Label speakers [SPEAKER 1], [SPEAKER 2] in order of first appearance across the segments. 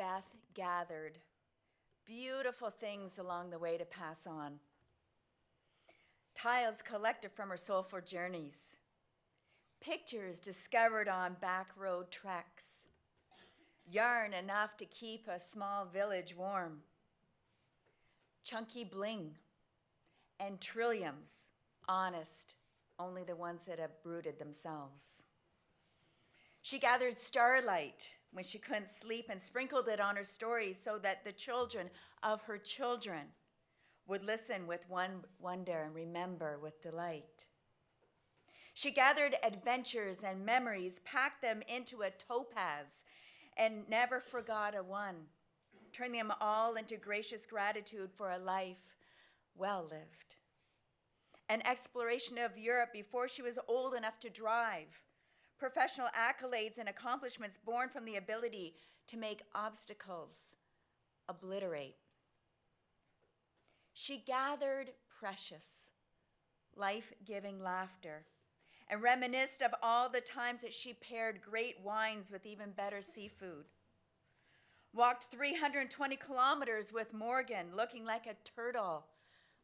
[SPEAKER 1] Beth gathered beautiful things along the way to pass on. Tiles collected from her soulful journeys, pictures discovered on back road treks, yarn enough to keep a small village warm, chunky bling, and trilliums, honest, only the ones that have brooded themselves. She gathered starlight when she couldn't sleep and sprinkled it on her stories so that the children of her children would listen with wonder and remember with delight. She gathered adventures and memories, packed them into a topaz, and never forgot a one, turning them all into gracious gratitude for a life well lived. An exploration of Europe before she was old enough to drive, professional accolades and accomplishments born from the ability to make obstacles obliterate. She gathered precious, life-giving laughter and reminisced of all the times that she paired great wines with even better seafood. Walked 320 kilometers with Morgan, looking like a turtle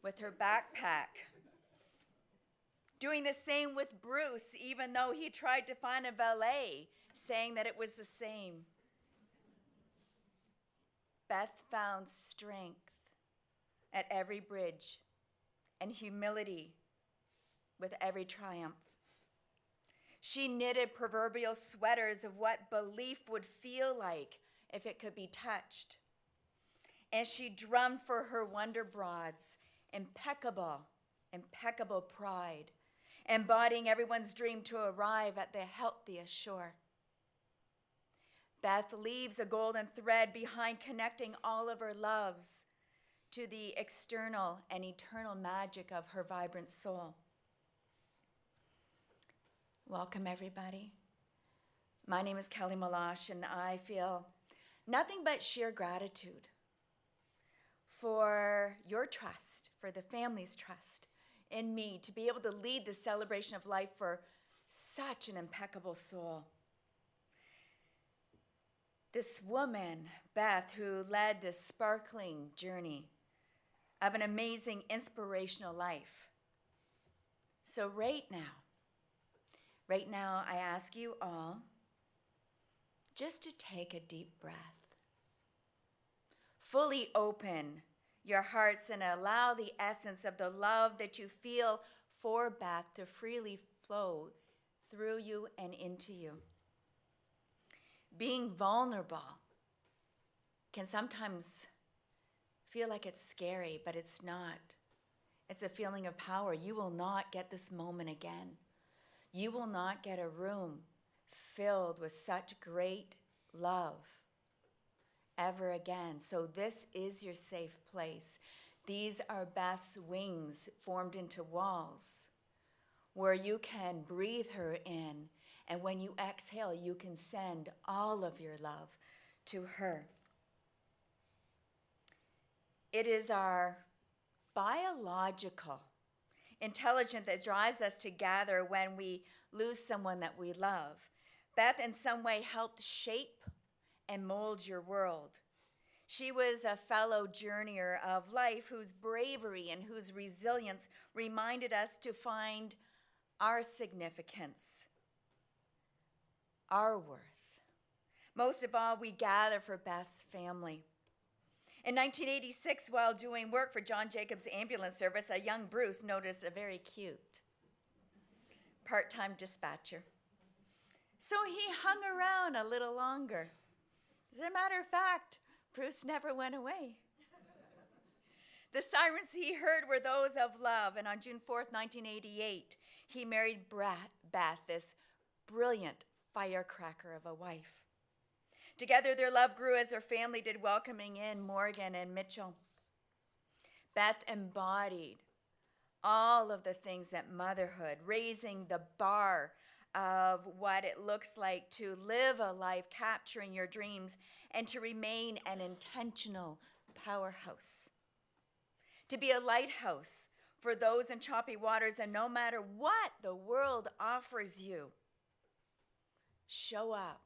[SPEAKER 1] with her backpack. Doing the same with Bruce, even though he tried to find a valet, saying that it was the same. Beth found strength at every bridge and humility with every triumph. She knitted proverbial sweaters of what belief would feel like if it could be touched. And she drummed for her wonder broads, impeccable pride, embodying everyone's dream to arrive at the healthiest shore. Beth leaves a golden thread behind, connecting all of her loves to the external and eternal magic of her vibrant soul. Welcome, everybody. My name is Kelly Malash, and I feel nothing but sheer gratitude for your trust, for the family's trust in me to be able to lead the celebration of life for such an impeccable soul. This woman, Beth, who led this sparkling journey of an amazing, inspirational life. So right now, I ask you all just to take a deep breath. Fully open your hearts and allow the essence of the love that you feel for Beth to freely flow through you and into you. Being vulnerable can sometimes feel like it's scary, but it's not. It's a feeling of power. You will not get this moment again. You will not get a room filled with such great love ever again. So this is your safe place. These are Beth's wings formed into walls where you can breathe her in, and when you exhale, you can send all of your love to her. It is our biological intelligence that drives us to gather when we lose someone that we love. Beth in some way helped shape and mold your world. She was a fellow journeyer of life whose bravery and whose resilience reminded us to find our significance, our worth. Most of all, we gather for Beth's family. In 1986, while doing work for John Jacobs Ambulance Service, a young Bruce noticed a very cute part-time dispatcher. So he hung around a little longer. As a matter of fact, Bruce never went away. The sirens he heard were those of love, and on June 4th, 1988, he married Beth, this brilliant firecracker of a wife. Together, their love grew as their family did, welcoming in Morgan and Mitchell. Beth embodied all of the things that motherhood, raising the bar of what it looks like to live a life capturing your dreams and to remain an intentional powerhouse. To be a lighthouse for those in choppy waters, and no matter what the world offers you, show up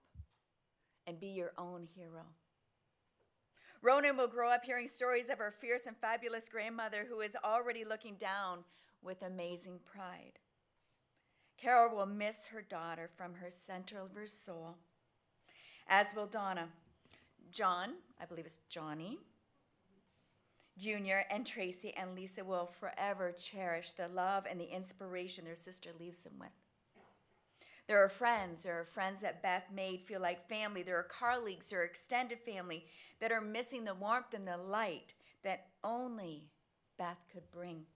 [SPEAKER 1] and be your own hero. Ronan will grow up hearing stories of her fierce and fabulous grandmother who is already looking down with amazing pride. Carol will miss her daughter from her center of her soul, as will Donna. John, I believe it's Johnny, Jr., and Tracy and Lisa will forever cherish the love and the inspiration their sister leaves them with. There are friends that Beth made feel like family. There are colleagues or extended family that are missing the warmth and the light that only Beth could bring.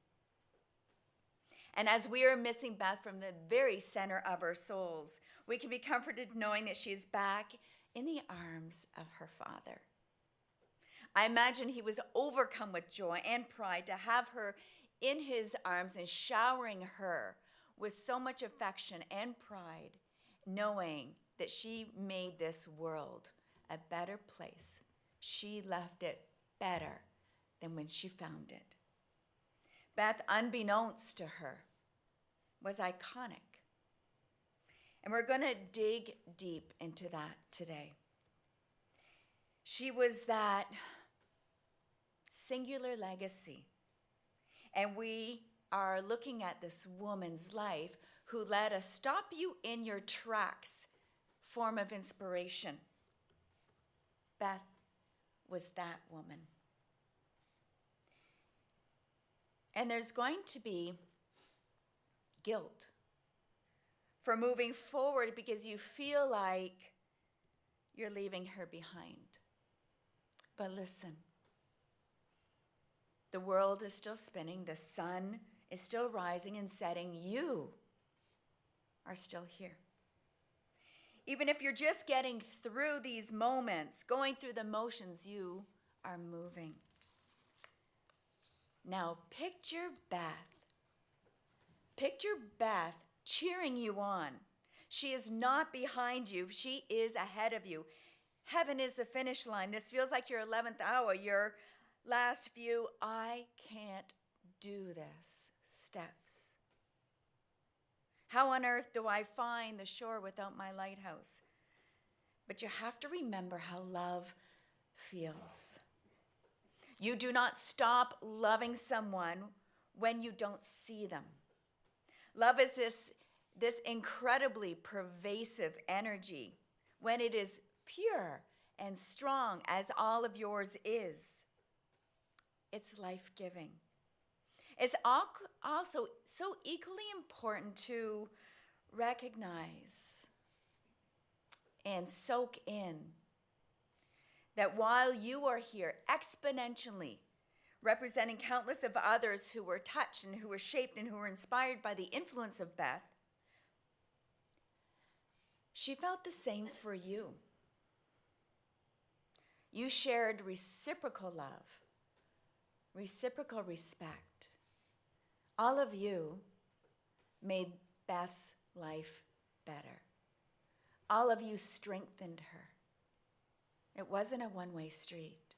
[SPEAKER 1] And as we are missing Beth from the very center of our souls, we can be comforted knowing that she is back in the arms of her Father. I imagine he was overcome with joy and pride to have her in his arms and showering her with so much affection and pride, knowing that she made this world a better place. She left it better than when she found it. Beth, unbeknownst to her, was iconic. And we're going to dig deep into that today. She was that singular legacy. And we are looking at this woman's life who led a stop you in your tracks form of inspiration. Beth was that woman. And there's going to be guilt for moving forward because you feel like you're leaving her behind. But listen, the world is still spinning, the sun is still rising and setting. You are still here. Even if you're just getting through these moments, going through the motions, you are moving. Now picture Beth. Picture Beth cheering you on. She is not behind you. She is ahead of you. Heaven is the finish line. This feels like your 11th hour, your last few, I can't do this steps. How on earth do I find the shore without my lighthouse? But you have to remember how love feels. You do not stop loving someone when you don't see them. Love is this incredibly pervasive energy when it is pure and strong as all of yours is. It's life-giving. It's also so equally important to recognize and soak in that while you are here exponentially representing countless of others who were touched and who were shaped and who were inspired by the influence of Beth, she felt the same for you. You shared reciprocal love, reciprocal respect. All of you made Beth's life better. All of you strengthened her. It wasn't a one-way street.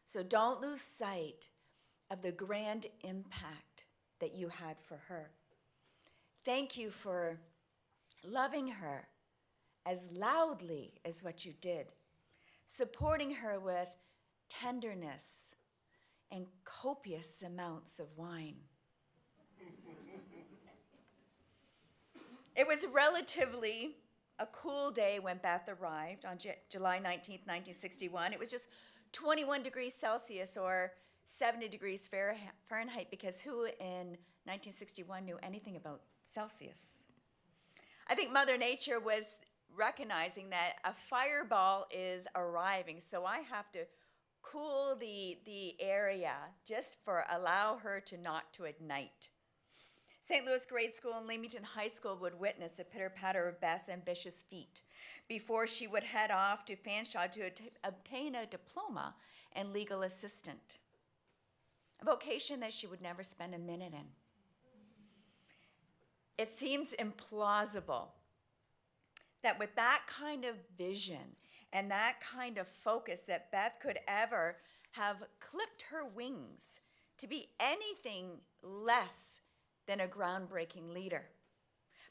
[SPEAKER 1] So don't lose sight of the grand impact that you had for her. Thank you for loving her as loudly as what you did, supporting her with tenderness and copious amounts of wine. It was relatively a cool day when Beth arrived on July 19th, 1961. It was just 21 degrees Celsius or 70 degrees Fahrenheit, because who in 1961 knew anything about Celsius? I think Mother Nature was recognizing that a fireball is arriving, so I have to cool the area just for allow her to not to ignite. St. Louis Grade School and Leamington High School would witness the pitter-patter of Beth's ambitious feet before she would head off to Fanshawe to obtain a diploma and legal assistant, a vocation that she would never spend a minute in. It seems implausible that with that kind of vision and that kind of focus that Beth could ever have clipped her wings to be anything less than a groundbreaking leader.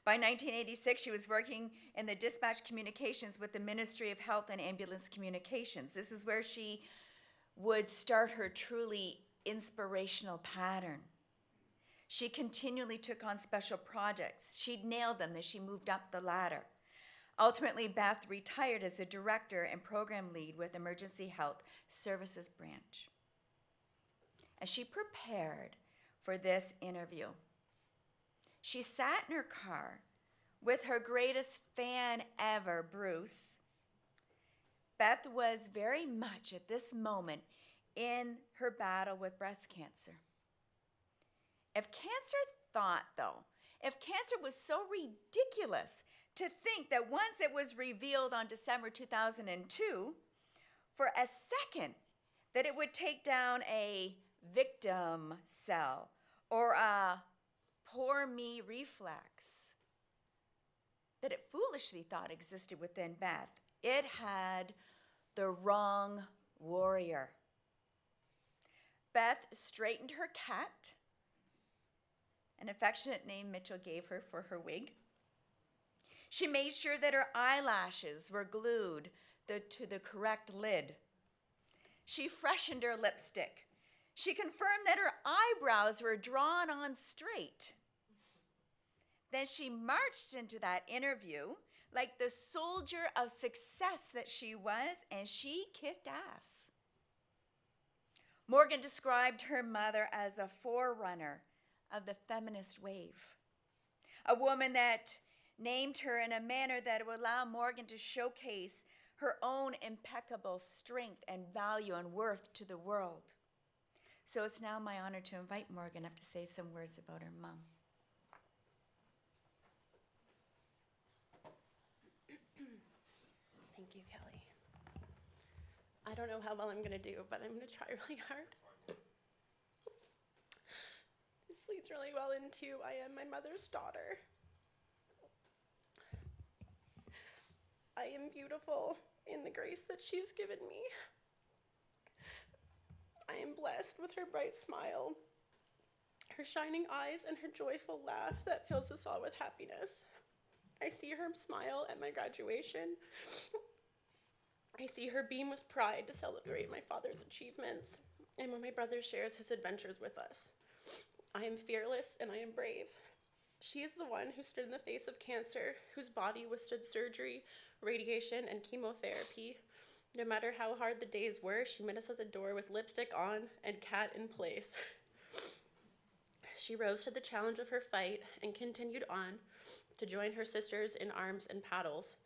[SPEAKER 1] By 1986, she was working in the dispatch communications with the Ministry of Health and Ambulance Communications. This is where she would start her truly inspirational pattern. She continually took on special projects. She'd nailed them as she moved up the ladder. Ultimately, Beth retired as a director and program lead with Emergency Health Services Branch. As she prepared for this interview, she sat in her car with her greatest fan ever, Bruce. Beth was very much at this moment in her battle with breast cancer. If cancer was so ridiculous to think that once it was revealed on December 2002, for a second, that it would take down a victim cell or a poor me reflex that it foolishly thought existed within Beth, it had the wrong warrior. Beth straightened her cat, an affectionate name Mitchell gave her for her wig. She made sure that her eyelashes were glued to the correct lid. She freshened her lipstick. She confirmed that her eyebrows were drawn on straight. Then she marched into that interview like the soldier of success that she was, and she kicked ass. Morgan described her mother as a forerunner of the feminist wave, a woman that named her in a manner that would allow Morgan to showcase her own impeccable strength and value and worth to the world. So it's now my honor to invite Morgan up to say some words about her mom.
[SPEAKER 2] Thank you, Kelly. I don't know how well I'm gonna do, but I'm gonna try really hard. This leads really well into I am my mother's daughter. I am beautiful in the grace that she has given me. I am blessed with her bright smile, her shining eyes, and her joyful laugh that fills us all with happiness. I see her smile at my graduation. I see her beam with pride to celebrate my father's achievements, and when my brother shares his adventures with us. I am fearless and I am brave. She is the one who stood in the face of cancer, whose body withstood surgery, radiation, and chemotherapy. No matter how hard the days were, she met us at the door with lipstick on and cat in place. She rose to the challenge of her fight and continued on to join her sisters in arms and paddles.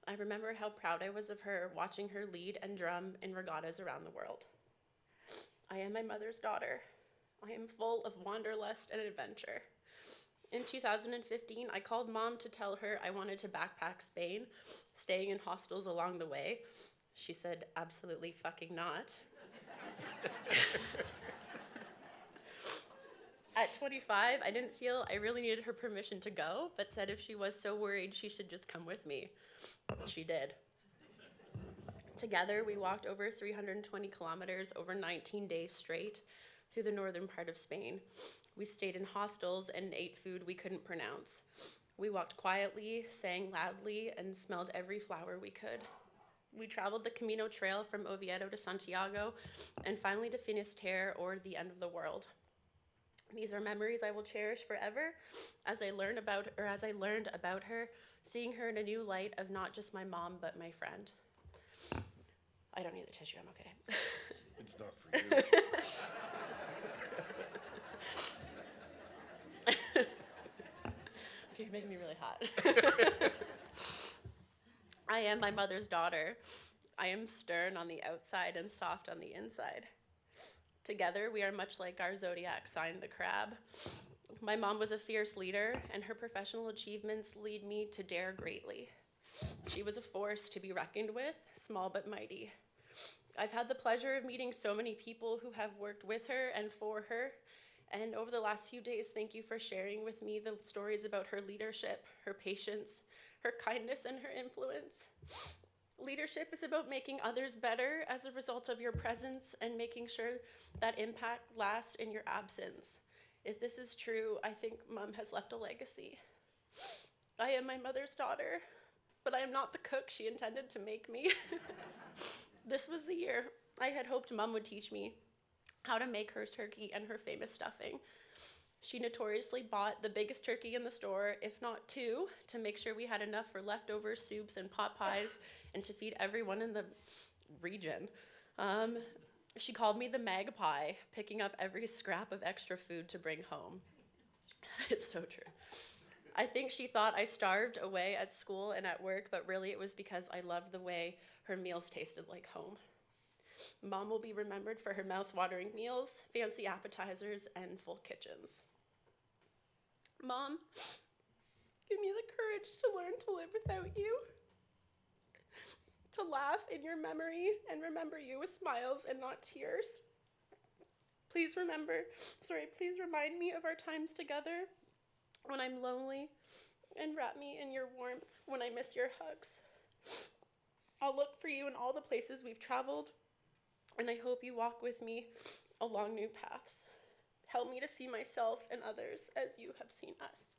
[SPEAKER 2] I remember how proud I was of her, watching her lead and drum in regattas around the world. I am my mother's daughter. I am full of wanderlust and adventure. In 2015, I called Mom to tell her I wanted to backpack Spain, staying in hostels along the way. She said, absolutely fucking not. At 25, I didn't feel I really needed her permission to go, but said if she was so worried, she should just come with me. She did. Together, we walked over 320 kilometers over 19 days straight through the northern part of Spain. We stayed in hostels and ate food we couldn't pronounce. We walked quietly, sang loudly, and smelled every flower we could. We traveled the Camino Trail from Oviedo to Santiago, and finally to Finisterre, or the end of the world. These are memories I will cherish forever, as I learned about her, seeing her in a new light of not just my mom, but my friend. I don't need the tissue, I'm okay.
[SPEAKER 3] It's not for you.
[SPEAKER 2] Okay, you're making me really hot. I am my mother's daughter. I am stern on the outside and soft on the inside. Together, we are much like our zodiac sign, the crab. My mom was a fierce leader, and her professional achievements lead me to dare greatly. She was a force to be reckoned with, small but mighty. I've had the pleasure of meeting so many people who have worked with her and for her, and over the last few days, thank you for sharing with me the stories about her leadership, her patience, her kindness, and her influence. Leadership is about making others better as a result of your presence and making sure that impact lasts in your absence. If this is true, I think Mom has left a legacy. I am my mother's daughter, but I am not the cook she intended to make me. This was the year I had hoped Mom would teach me how to make her turkey and her famous stuffing. She notoriously bought the biggest turkey in the store, if not two, to make sure we had enough for leftover soups and pot pies and to feed everyone in the region. She called me the magpie, picking up every scrap of extra food to bring home. It's so true. I think she thought I starved away at school and at work, but really it was because I loved the way her meals tasted like home. Mom will be remembered for her mouth-watering meals, fancy appetizers, and full kitchens. Mom, give me the courage to learn to live without you, to laugh in your memory and remember you with smiles and not tears. Please remind me of our times together when I'm lonely, and wrap me in your warmth when I miss your hugs. I'll look for you in all the places we've traveled, and I hope you walk with me along new paths. Help me to see myself and others as you have seen us.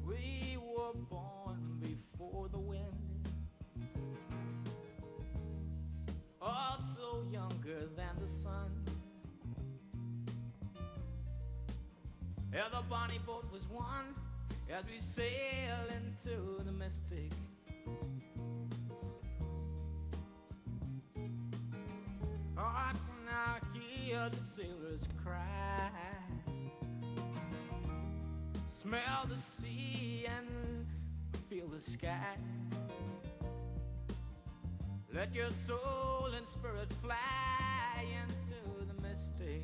[SPEAKER 4] We were born before the wind, also younger than the sun. Yeah, the bonnie boat was one as we sail into the mystic. Oh, I can now hear the sailors cry, smell the sea and feel the sky. Let your soul and spirit fly into the mystic.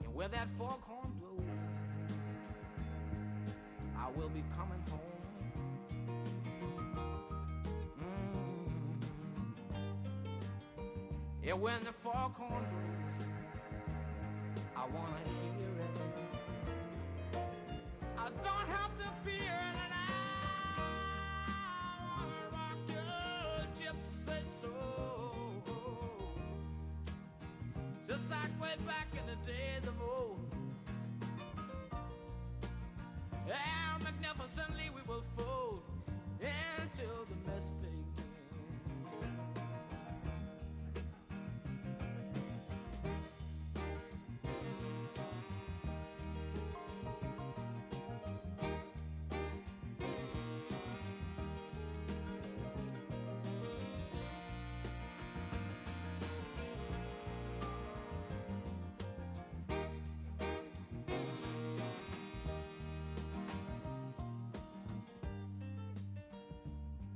[SPEAKER 4] And where that foghorn blows, I will be coming home. Yeah, when the foghorn blows, I wanna hear it. I don't have to fear it, and I wanna rock your gypsy soul, just like way back in the days of old. And magnificently we will fold into the mystic.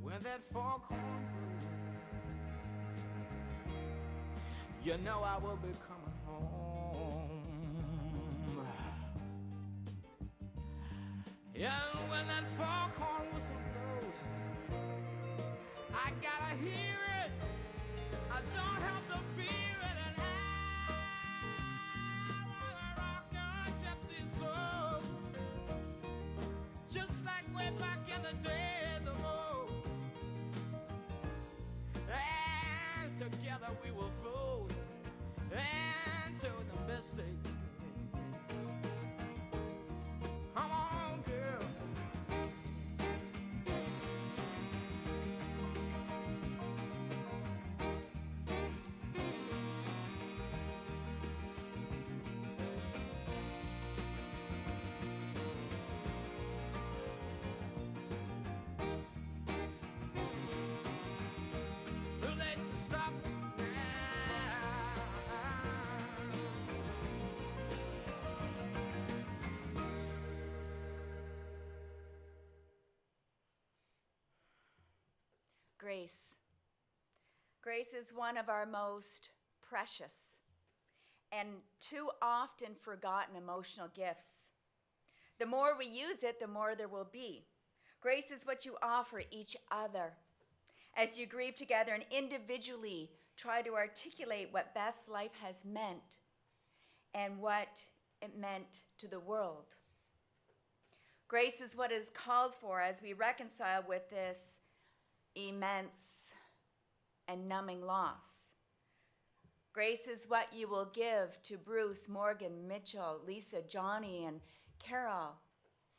[SPEAKER 4] When that foghorn blows, you know I will be coming home. Yeah, when that foghorn whistle blows, I gotta hear it. I don't have to fear it, and I wanna rock your gypsy soul, just like way back in the days of old. And together we will fold into the mystic. Come on, girl. Too late to stop now.
[SPEAKER 1] Grace. Grace is one of our most precious and too often forgotten emotional gifts. The more we use it, the more there will be. Grace is what you offer each other. As you grieve together and individually try to articulate what Beth's life has meant and what it meant to the world. Grace is what is called for as we reconcile with this immense and numbing loss. Grace is what you will give to Bruce, Morgan, Mitchell, Lisa, Johnny, and Carol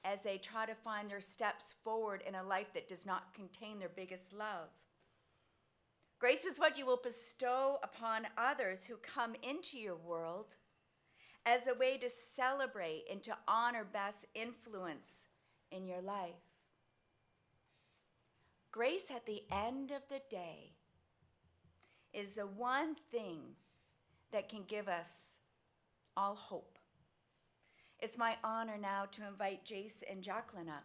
[SPEAKER 1] as they try to find their steps forward in a life that does not contain their biggest love. Grace is what you will bestow upon others who come into your world as a way to celebrate and to honor Beth's influence in your life. Grace at the end of the day is the one thing that can give us all hope. It's my honor now to invite Jace and Jacqueline up.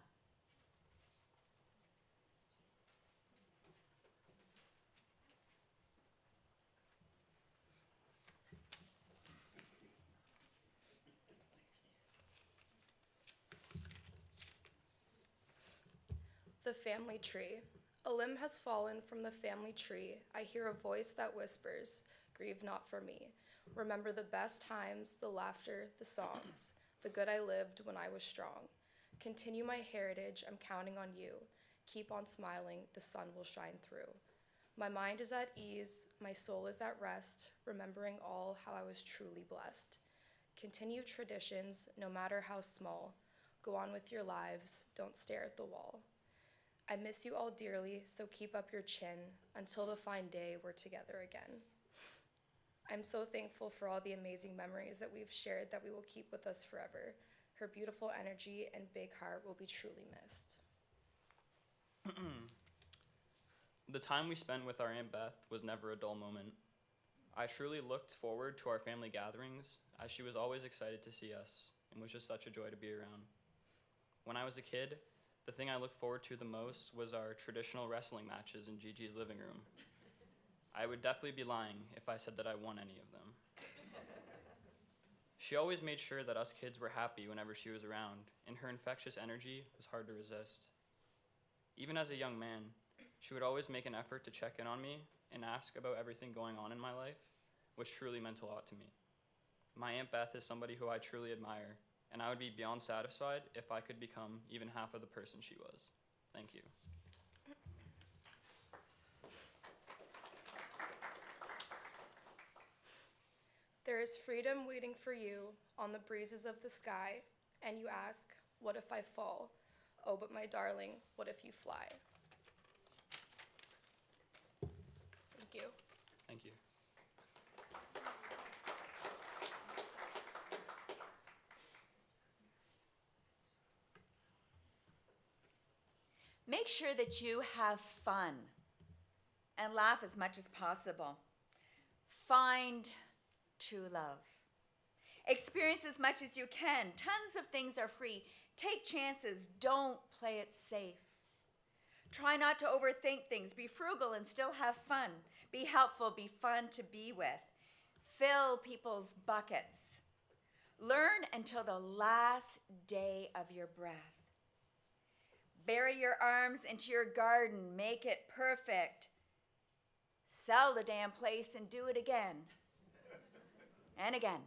[SPEAKER 5] The family tree. A limb has fallen from the family tree. I hear a voice that whispers, grieve not for me. Remember the best times, the laughter, the songs, the good I lived when I was strong. Continue my heritage, I'm counting on you. Keep on smiling, the sun will shine through. My mind is at ease, my soul is at rest, remembering all how I was truly blessed. Continue traditions, no matter how small. Go on with your lives, don't stare at the wall. I miss you all dearly, so keep up your chin until the fine day we're together again. I'm so thankful for all the amazing memories that we've shared that we will keep with us forever. Her beautiful energy and big heart will be truly missed.
[SPEAKER 6] The time we spent with our Aunt Beth was never a dull moment. I truly looked forward to our family gatherings, as she was always excited to see us and was just such a joy to be around. When I was a kid, the thing I looked forward to the most was our traditional wrestling matches in Gigi's living room. I would definitely be lying if I said that I won any of them. She always made sure that us kids were happy whenever she was around, and her infectious energy was hard to resist. Even as a young man, she would always make an effort to check in on me and ask about everything going on in my life, which truly meant a lot to me. My Aunt Beth is somebody who I truly admire, and I would be beyond satisfied if I could become even half of the person she was. Thank you.
[SPEAKER 5] There is freedom waiting for you on the breezes of the sky, and you ask, what if I fall? Oh, but my darling, what if you fly? Thank you.
[SPEAKER 6] Thank you.
[SPEAKER 1] Make sure that you have fun and laugh as much as possible. Find true love. Experience as much as you can. Tons of things are free. Take chances. Don't play it safe. Try not to overthink things. Be frugal and still have fun. Be helpful. Be fun to be with. Fill people's buckets. Learn until the last day of your breath. Bury your arms into your garden. Make it perfect. Sell the damn place and do it again. And again.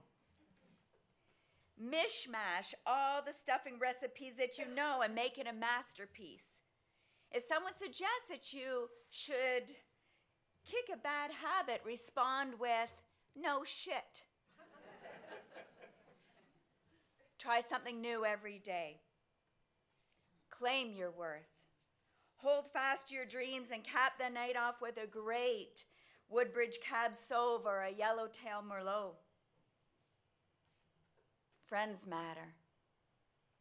[SPEAKER 1] Mishmash all the stuffing recipes that you know and make it a masterpiece. If someone suggests that you should kick a bad habit, respond with, no shit. Try something new every day. Claim your worth. Hold fast to your dreams and cap the night off with a great Woodbridge Cab Sauv or a Yellowtail Merlot. Friends matter.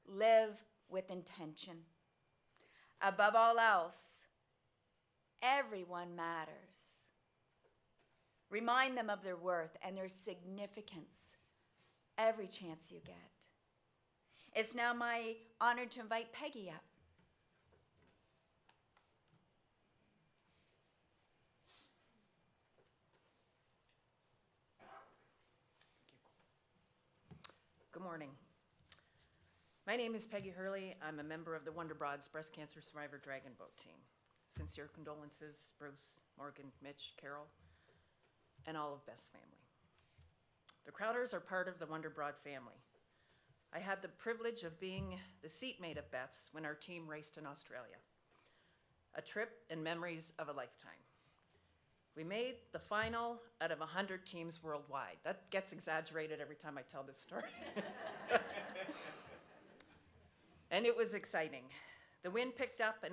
[SPEAKER 1] Live with intention. Above all else, everyone matters. Remind them of their worth and their significance every chance you get. It's now my honor to invite Peggy up.
[SPEAKER 7] morning. My name is Peggy Hurley. I'm a member of the Wonder Broads Breast Cancer Survivor Dragon Boat team. Sincere condolences, Bruce, Morgan, Mitch, Carol, and all of Beth's family. The Krauters are part of the Wonder Broad family. I had the privilege of being the seatmate of Beth's when our team raced in Australia. A trip and memories of a lifetime. We made the final out of 100 teams worldwide. That gets exaggerated every time I tell this story. And it was exciting. The wind picked up,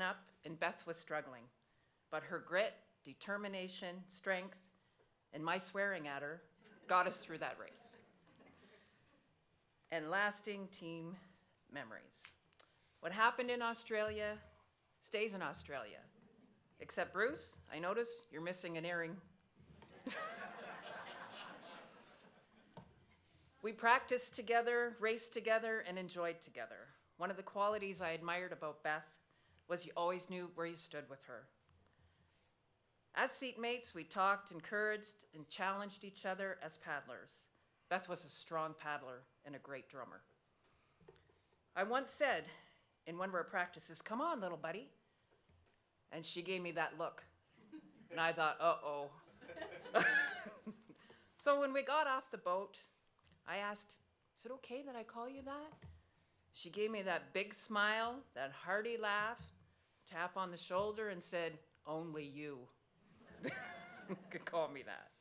[SPEAKER 7] and Beth was struggling. But her grit, determination, strength, and my swearing at her got us through that race. And lasting team memories. What happened in Australia stays in Australia. Except Bruce, I notice you're missing an earring. We practiced together, raced together, and enjoyed together. One of the qualities I admired about Beth was you always knew where you stood with her. As seatmates, we talked, encouraged, and challenged each other as paddlers. Beth was a strong paddler and a great drummer. I once said in one of our practices, "Come on, little buddy." And she gave me that look. And I thought, uh-oh. So when we got off the boat, I asked, "Is it okay that I call you that?" She gave me that big smile, that hearty laugh, tap on the shoulder, and said, "Only you could call me that."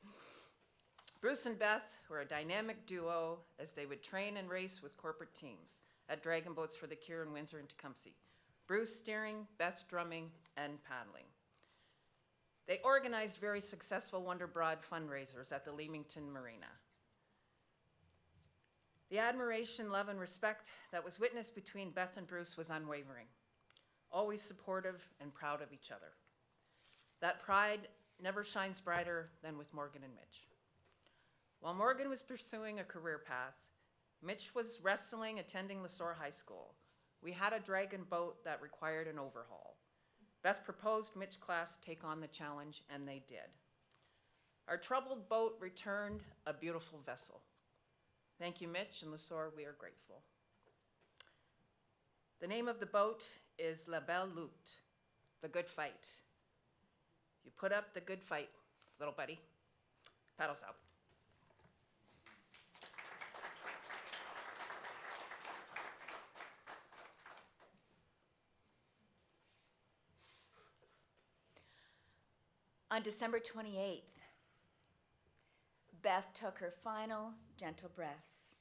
[SPEAKER 7] Bruce and Beth were a dynamic duo as they would train and race with corporate teams at Dragon Boats for the Cure in Windsor and Tecumseh. Bruce steering, Beth drumming, and paddling. They organized very successful Wonder Broad fundraisers at the Leamington Marina. The admiration, love, and respect that was witnessed between Beth and Bruce was unwavering, always supportive and proud of each other. That pride never shines brighter than with Morgan and Mitch. While Morgan was pursuing a career path, Mitch was wrestling, attending LeSource High School. We had a dragon boat that required an overhaul. Beth proposed Mitch class take on the challenge, and they did. Our troubled boat returned a beautiful vessel. Thank you, Mitch and LeSource, we are grateful. The name of the boat is La Belle Lutte, the good fight. You put up the good fight, little buddy. Paddles out.
[SPEAKER 1] On December 28th, Beth took her final gentle breaths.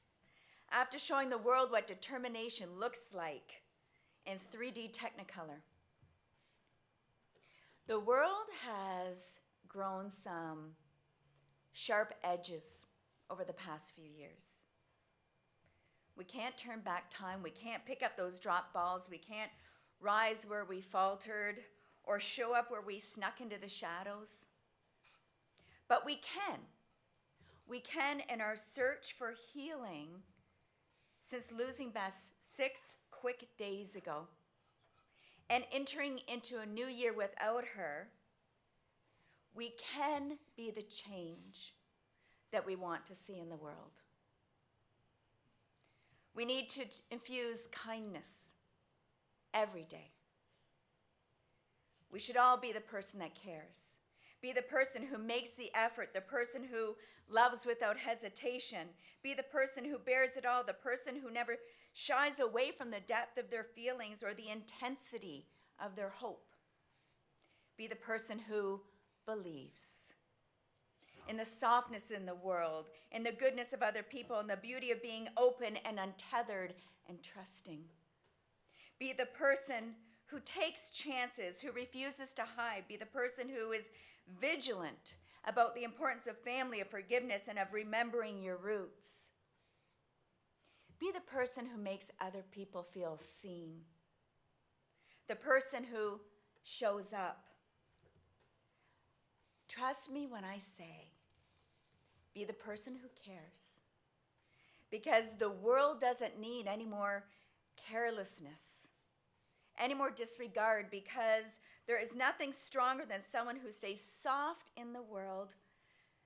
[SPEAKER 1] After showing the world what determination looks like in 3D Technicolor. The world has grown some sharp edges over the past few years. We can't turn back time. We can't pick up those drop balls. We can't rise where we faltered or show up where we snuck into the shadows. But we can. We can in our search for healing since losing Beth 6 quick days ago and entering into a new year without her. We can be the change that we want to see in the world. We need to infuse kindness every day. We should all be the person that cares. Be the person who makes the effort, the person who loves without hesitation. Be the person who bears it all, the person who never shies away from the depth of their feelings or the intensity of their hope. Be the person who believes in the softness in the world, in the goodness of other people, and the beauty of being open and untethered and trusting. Be the person who takes chances, who refuses to hide. Be the person who is vigilant about the importance of family, of forgiveness, and of remembering your roots. Be the person who makes other people feel seen. The person who shows up. Trust me when I say, be the person who cares. Because the world doesn't need any more carelessness, any more disregard, because there is nothing stronger than someone who stays soft in the world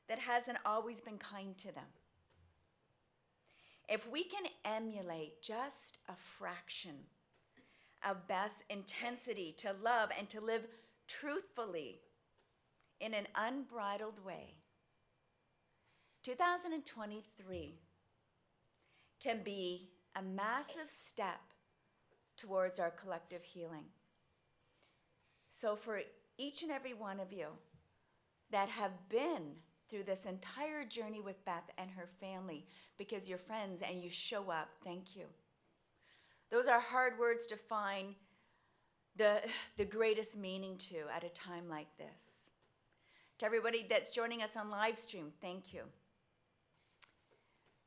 [SPEAKER 1] that hasn't always been kind to them. If we can emulate just a fraction of Beth's intensity to love and to live truthfully in an unbridled way, 2023 can be a massive step towards our collective healing. So for each and every one of you that have been through this entire journey with Beth and her family, because you're friends and you show up, thank you. Those are hard words to find the greatest meaning to at a time like this. To everybody that's joining us on live stream, thank you.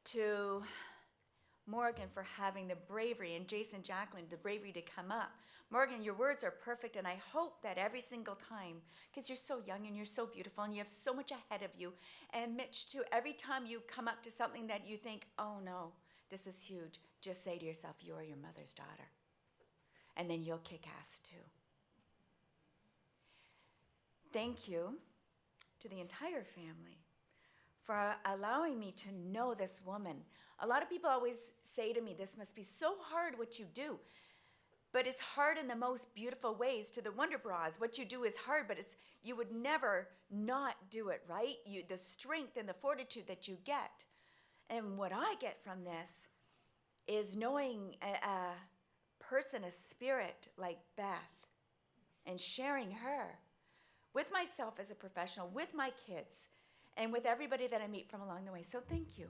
[SPEAKER 1] To Morgan for having the bravery, and Jason, Jacqueline, the bravery to come up. Morgan, your words are perfect, and I hope that every single time, because you're so young and you're so beautiful and you have so much ahead of you, and Mitch too, every time you come up to something that you think, oh no, this is huge, just say to yourself, you are your mother's daughter. And then you'll kick ass too. Thank you to the entire family for allowing me to know this woman. A lot of people always say to me, this must be so hard what you do. But it's hard in the most beautiful ways. To the Wonder Bras, what you do is hard, but you would never not do it, right? The strength and the fortitude that you get. And what I get from this is knowing a person, a spirit like Beth, and sharing her with myself as a professional, with my kids, and with everybody that I meet from along the way. So thank you.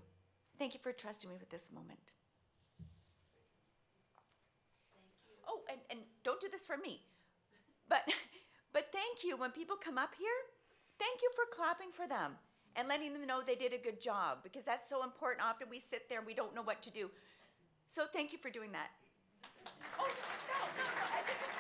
[SPEAKER 1] Thank you for trusting me with this moment. Oh, and don't do this for me. But thank you. When people come up here, thank you for clapping for them and letting them know they did a good job, because that's so important. Often we sit there and we don't know what to do. So thank you for doing that. Oh, no. I think it's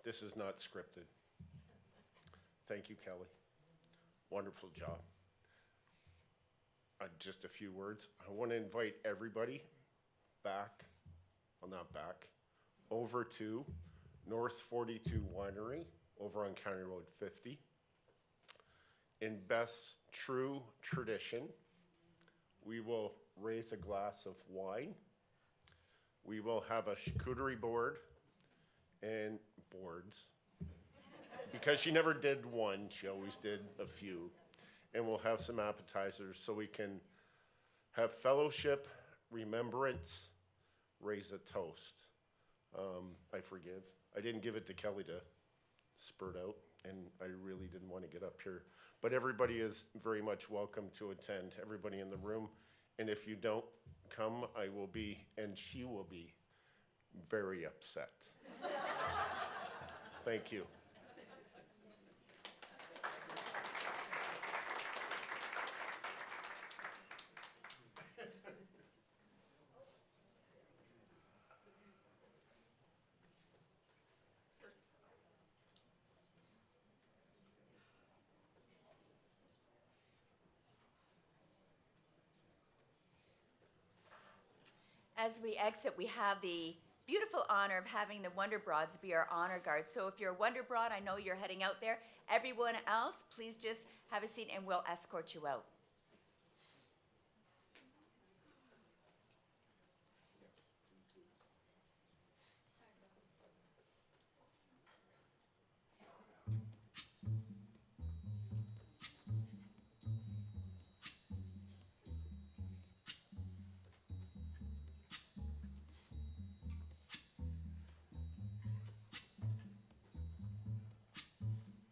[SPEAKER 3] This is not scripted. Thank you, Kelly. Wonderful job. Just a few words. I want to invite everybody over to North 42 Winery over on County Road 50. In Beth's true tradition, we will raise a glass of wine. We will have a charcuterie board and boards. Because she never did one, she always did a few. And we'll have some appetizers so we can have fellowship, remembrance, raise a toast. I forgive. I didn't give it to Kelly to spurt out, and I really didn't want to get up here. But everybody is very much welcome to attend, everybody in the room. And if you don't come, I will be, and she will be, very upset. Thank you.
[SPEAKER 1] As we exit, we have the beautiful honor of having the Wonder Broads be our honor guards. So if you're a Wonder Broad, I know you're heading out there. Everyone else, please just have a seat and we'll escort you out.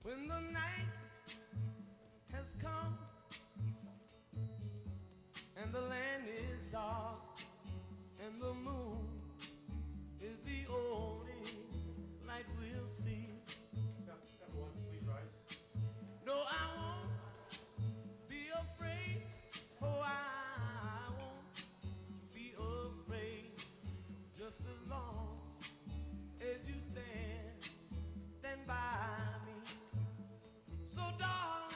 [SPEAKER 4] When the night has come and the land is dark and the moon is the only light we'll see. No, I won't be afraid. Oh, I won't be afraid. Just as long as you stand by me. So darling,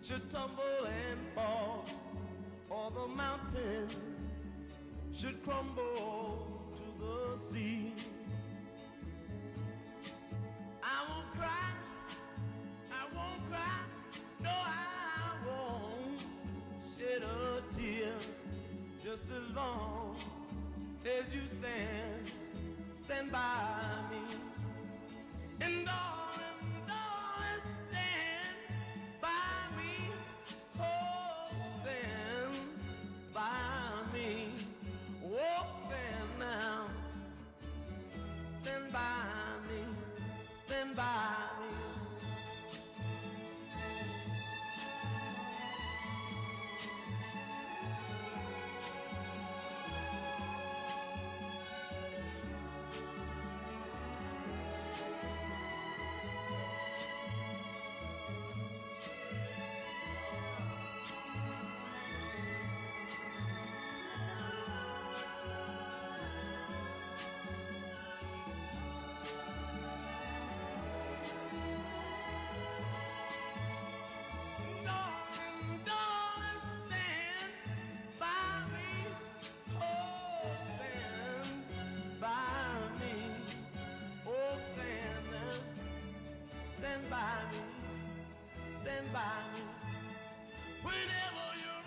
[SPEAKER 8] should tumble and fall, or the mountain should crumble to the sea. I won't cry, no I won't shed a tear, just as long as you stand by me. And darling, darling, stand by me. Oh, stand by me. Oh, stand now. Stand by me. Stand by me. Darling, darling, stand by me. Oh, stand by me. Oh, stand by me. Stand by me. Whenever you're